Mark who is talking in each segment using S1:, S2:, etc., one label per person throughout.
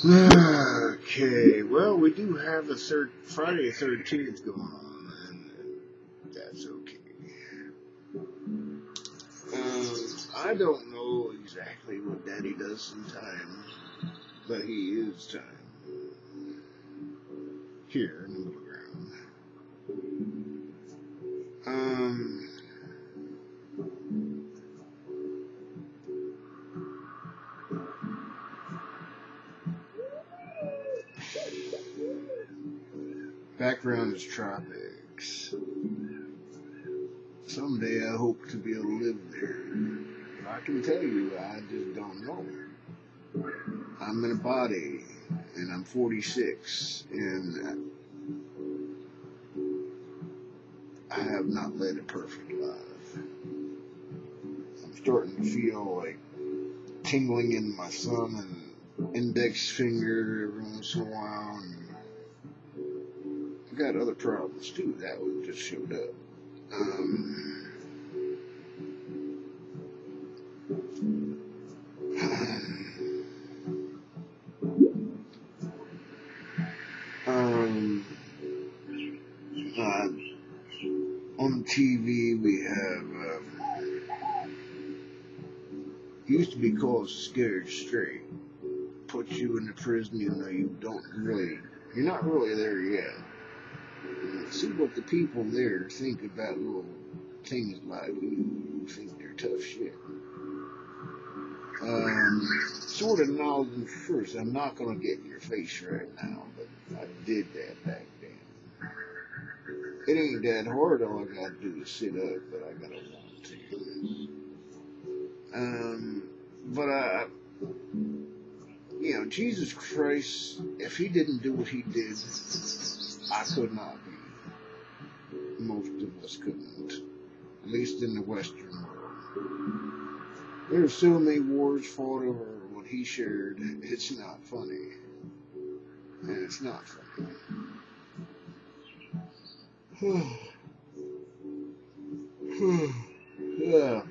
S1: Okay, well, we do have the Friday the 13th going on, and that's okay. I don't know exactly what Daddy does sometimes, but he is time here in the middle ground. Background is tropics. Someday I hope to be able to live there. But I can tell you, I just don't know. I'm in a body, and I'm 46, and I have not led a perfect life. I'm starting to feel like tingling in my thumb and index finger every once in a while, and I've got other problems too. That one just showed up. On TV we have used to be called Scared Straight. Put you in the prison, you know you're not really there yet. See what the people there think about little things like you think they're tough shit. Sort of knowledge first. I'm not gonna get in your face right now, but I did that back then. It ain't that hard. All I gotta do is sit up, but I gotta want to. But Jesus Christ, if he didn't do what he did, I could not be. Most of us couldn't, at least in the Western world. There's so many wars fought over what he shared. It's not funny, and it's not funny. Yeah.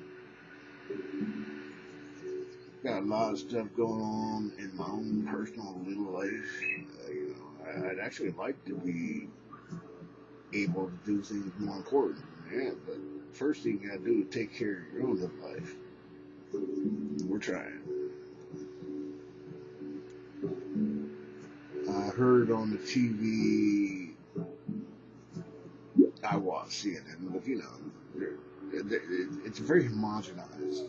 S1: Got a lot of stuff going on in my own personal little life. I'd actually like to be able to do things more important than that, but first thing you gotta do is take care of your own little life. We're trying. I heard on the TV, I watched CNN, but it's very homogenized.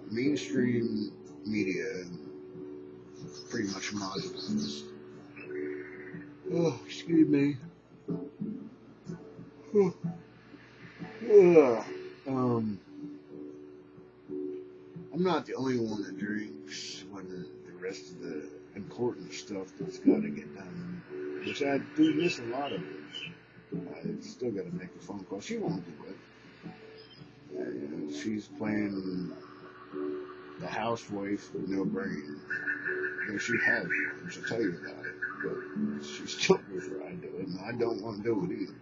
S1: Mainstream media pretty much homogenized. Oh, excuse me. I'm not the only one that drinks when the rest of the important stuff that's got to get done, which I do miss a lot of it. I still got to make a phone call. She won't do it. She's playing the housewife with no brain. She has one. She'll tell you about it, but she still prefers I do it, and I don't want to do it either.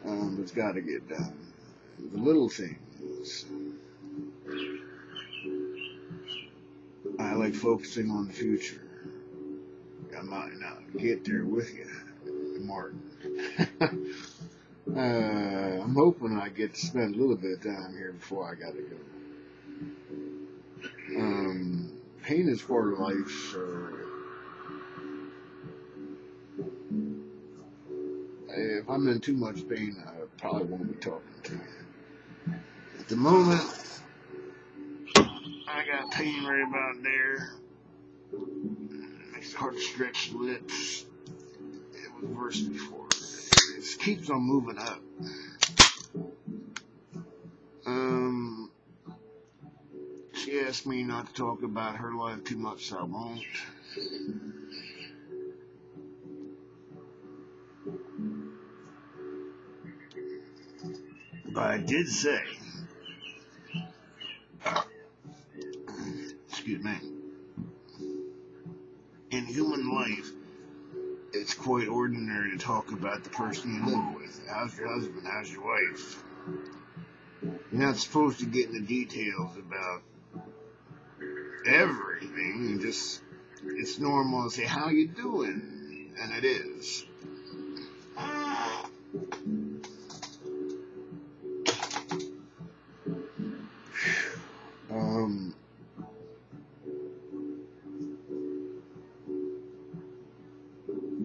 S1: But it's got to get done. The little things. I like focusing on the future. I might not get there with you, Martin. I'm hoping I get to spend a little bit of time here before I gotta go. Pain is part of life, so if I'm in too much pain, I probably won't be talking to you. At the moment, I got pain right about there. It makes it hard to stretch the lips. It was worse before. It keeps on moving up. She asked me not to talk about her life too much, so I won't. But I did say, excuse me, in human life, it's quite ordinary to talk about the person you live with. How's your husband? How's your wife? You're not supposed to get into details about everything. You just it's normal to say, how you doing? And it is.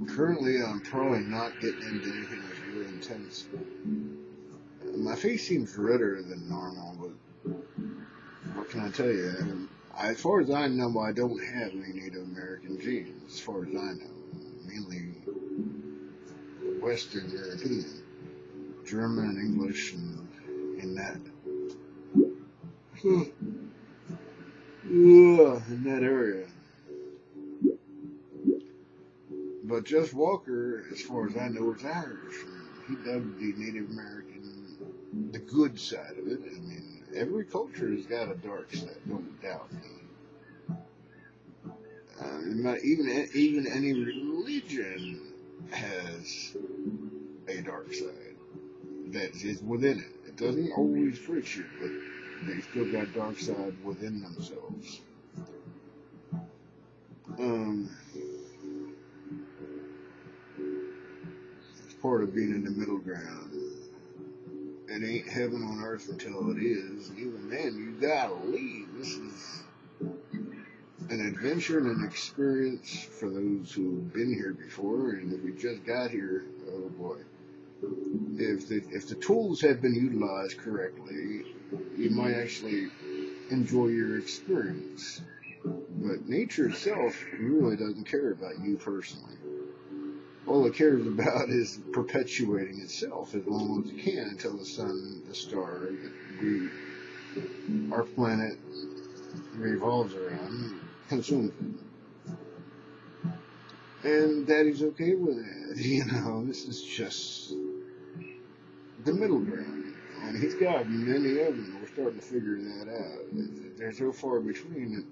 S1: Currently, I'm probably not getting into anything that's really intense. My face seems redder than normal, but what can I tell you? As far as I know, I don't have any Native American genes, as far as I know. Mainly Western European, German and English, and that. In that area. But Jeff Walker, as far as I know, is Irish. He dubbed the Native American the good side of it. I mean, every culture has got a dark side, no doubt. Even any religion has a dark side that is within it. It doesn't always preach it, but they still got dark side within themselves. It's part of being in the middle ground. It ain't heaven on earth until it is. Even then, you gotta leave. This is an adventure and an experience for those who've been here before, and if we just got here, oh boy. If the tools had been utilized correctly, you might actually enjoy your experience. But nature itself really doesn't care about you personally. All it cares about is perpetuating itself as long as it can until the sun, the stars, our planet revolves around, consumes it. And Daddy's okay with it. This is just the middle ground. And he's got many of them. We're starting to figure that out. They're so far between that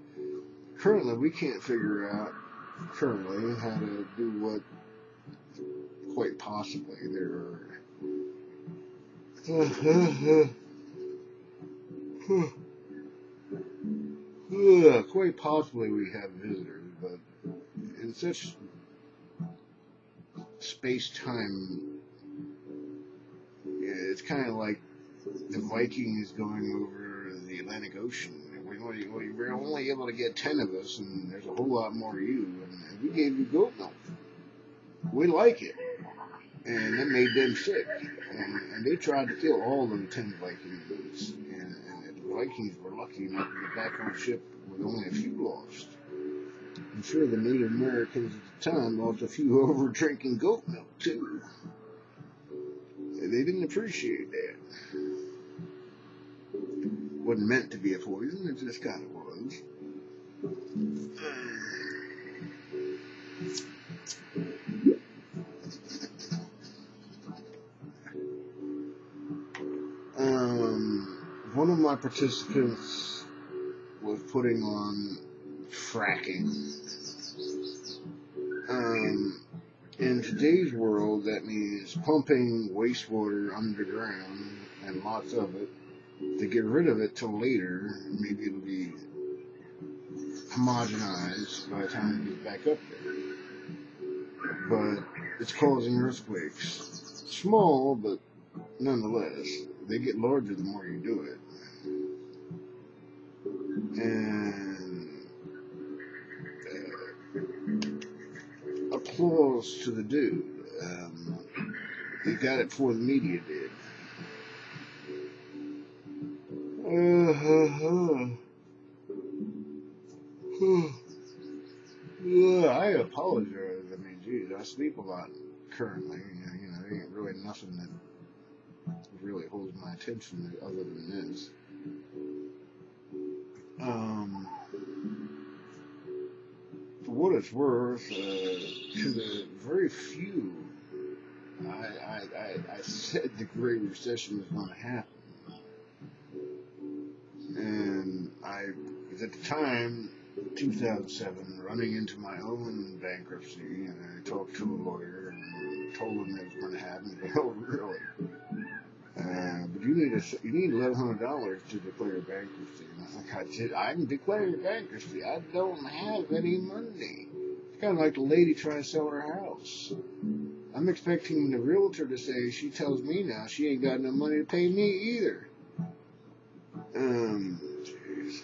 S1: currently we can't figure out how to do what quite possibly there are. Quite possibly we have visitors, but in such space-time, it's kind of like the Vikings going over the Atlantic Ocean. We're only able to get 10 of us, and there's a whole lot more of you, and we gave you goat milk. We like it. And that made them sick. And they tried to kill all of the 10 Vikings. And the Vikings were lucky enough to get back on ship with only a few lost. I'm sure the Native Americans at the time lost a few over drinking goat milk, too. They didn't appreciate that. Wasn't meant to be a poison, it just kind of was. One of my participants was putting on fracking. In today's world, that means pumping wastewater underground, and lots of it, to get rid of it till later. Maybe it'll be homogenized by the time it gets back up there. But it's causing earthquakes. Small, but nonetheless, they get larger the more you do it. And applause to the dude. He got it before the media did. I apologize. I mean, geez, I sleep a lot currently. There ain't really nothing that really holds my attention other than this. For what it's worth, to the very few, I said the Great Recession was going to happen. And I was at the time, 2007, running into my own bankruptcy, and I talked to a lawyer and told him it was going to happen. He goes, oh, really? But you need $1,100 to declare bankruptcy. Like I'm declaring bankruptcy. I don't have any money. It's kind of like the lady trying to sell her house. I'm expecting the realtor to say, she tells me now she ain't got no money to pay me either. Jeez.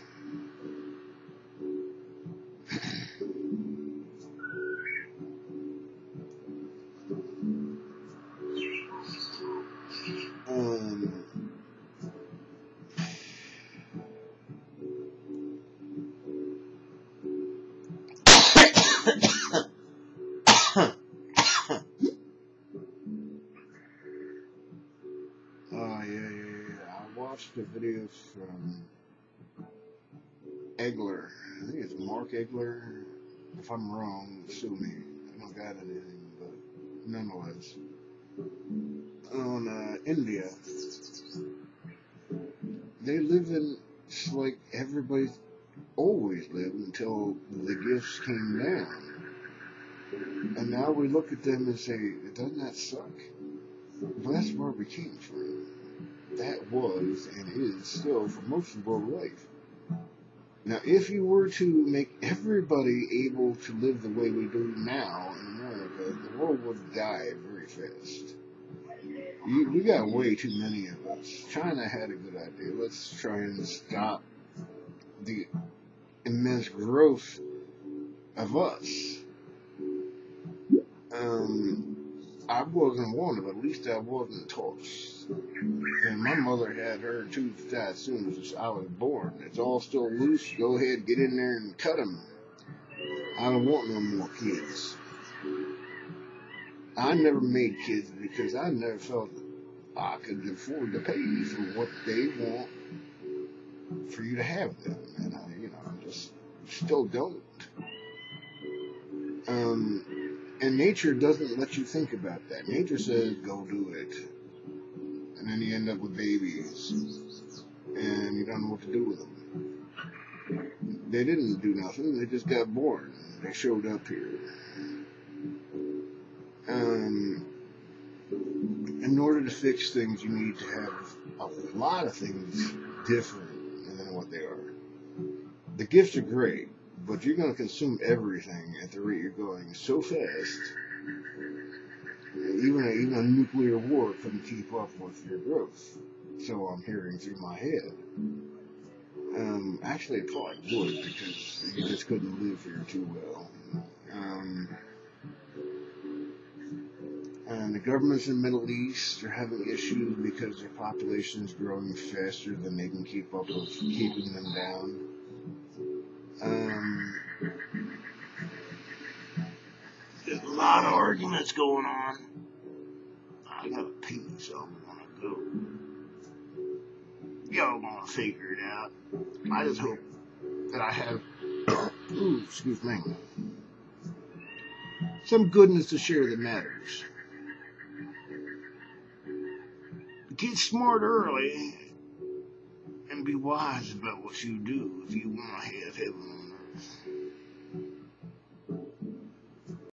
S1: Oh, yeah. I watched the video from Egler. I think it's Mark Egler. If I'm wrong, sue me. I don't got anything, but nonetheless. On India, they live in just like everybody's always lived until the gifts came down. And now we look at them and say, doesn't that suck? But that's where we came from. That was and is still for most of world life. Now, if you were to make everybody able to live the way we do now in America, the world would die very fast. We got way too many of us. China had a good idea. Let's try and stop the immense growth of us. I wasn't one, but at least I wasn't tossed. And my mother had her tooth tied as soon as I was born. It's all still loose. Go ahead, get in there and cut them. I don't want no more kids. I never made kids because I never felt I could afford to pay for what they want for you to have them. And I just still don't. And nature doesn't let you think about that. Nature says, go do it. And then you end up with babies. And you don't know what to do with them. They didn't do nothing. They just got born. They showed up here. In order to fix things, you need to have a lot of things different than what they are. The gifts are great, but you're going to consume everything at the rate you're going so fast. Even a nuclear war couldn't keep up with your growth. So I'm hearing through my head. Actually, it probably would, because you just couldn't live here too well. And the governments in the Middle East are having issues because their population is growing faster than they can keep up with keeping them down. There's a lot of arguments going on. I gotta pee, so I'm gonna go. Y'all gonna figure it out. I just hope that I have, excuse me, some goodness to share that matters. Get smart early and be wise about what you do if you want to have heaven on earth.